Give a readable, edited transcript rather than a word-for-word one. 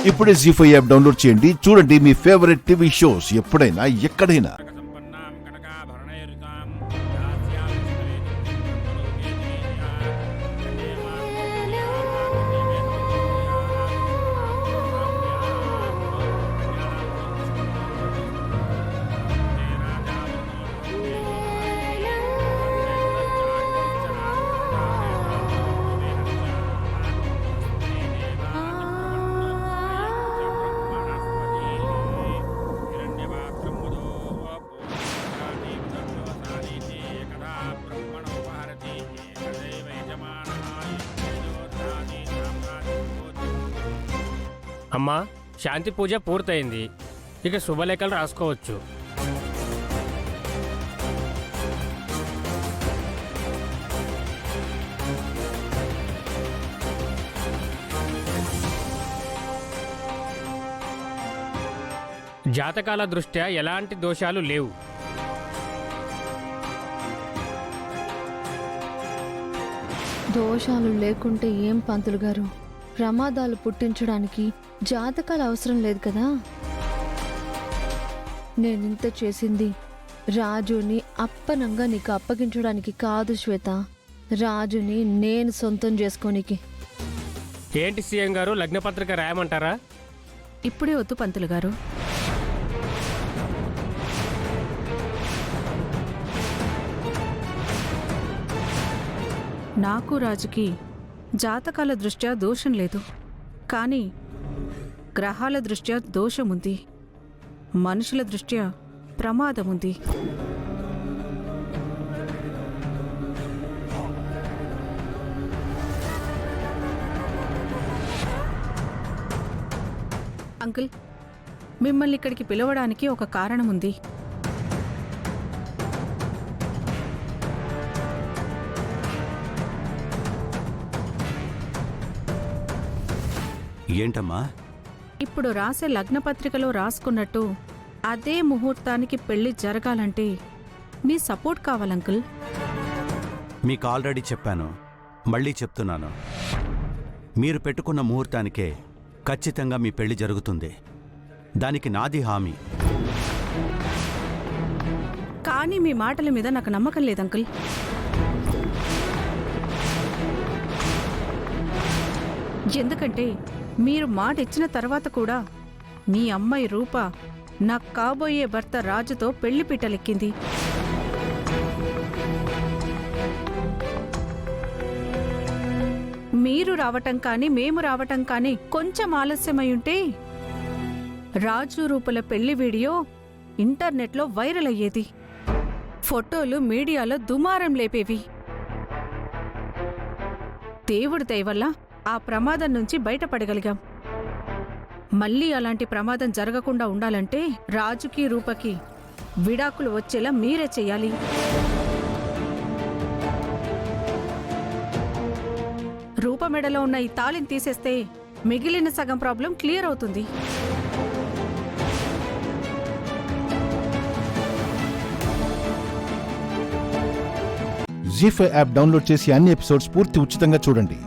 ఇప్పుడే జీ5 app download చేయండి. చూడండి మీ ఫేవరెట్ టీవీ షోస్ ఎప్పుడైనా ఎక్కడైనా. అమ్మా, శాంతి పూజ పూర్తయింది. ఇక శుభలేఖలు రాసుకోవచ్చు. జాతకాల దృష్ట్యా ఎలాంటి దోషాలు లేవు. దోషాలు లేకుంటే ఏం పంతులు గారు, ప్రమాదాలు పుట్టించడానికి జాతకాలు అవసరం లేదు కదా. నేనింత చేసింది రాజుని అప్పనంగా నీకు అప్పగించడానికి కాదు శ్వేత, రాజుని నేను సొంతం చేసుకోనికి. ఏంటి సీఎం గారు, లగ్నపత్రిక రాయమంటారా? ఇప్పుడే వద్దు పంతులు గారు. నాకు రాజుకి జాతకాల దృష్ట్యా దోషం లేదు, కానీ గ్రహాల దృష్ట్యా దోషముంది, మనుషుల దృష్ట్యా ప్రమాదముంది. అంకుల్, మిమ్మల్ని ఇక్కడికి పిలవడానికి ఒక కారణముంది. ఏంటమ్మా? ఇప్పుడు రాసే లగ్నపత్రికలో రాసుకున్నట్టు అదే ముహూర్తానికి పెళ్లి జరగాలంటే మీ సపోర్ట్ కావాలంకుల్. మీకు ఆల్రెడీ చెప్పాను, మళ్ళీ చెప్తున్నాను. మీరు పెట్టుకున్న ముహూర్తానికే ఖచ్చితంగా మీ పెళ్లి జరుగుతుంది. దానికి నాది హామీ. కానీ మీ మాటల మీద నాకు నమ్మకం లేదంకుల్. ఎందుకంటే మీరు మాట ఇచ్చిన తర్వాత కూడా మీ అమ్మాయి రూప నాకు కాబోయే భర్త రాజుతో పెళ్లి పీటలెక్కింది. మీరు రావటం కానీ మేము రావటం కానీ కొంచెం ఆలస్యమై ఉంటే రాజు రూపల పెళ్లి వీడియో ఇంటర్నెట్లో వైరల్ అయ్యేది, ఫోటోలు మీడియాలో దుమారం లేపేవి. దేవుడి దయ వల్ల ఆ ప్రమాదం నుంచి బయటపడగలిగాం. మళ్ళీ అలాంటి ప్రమాదం జరగకుండా ఉండాలంటే రాజుకి రూపకి విడాకులు వచ్చేలా మీరే చెయ్యాలి. రూప మెడలో ఉన్న ఈ తాళిని తీసేస్తే మిగిలిన సగం ప్రాబ్లం క్లియర్ అవుతుంది. జీ5 యాప్ డౌన్లోడ్ చేసి అన్ని ఎపిసోడ్స్ పూర్తి ఉచితంగా చూడండి.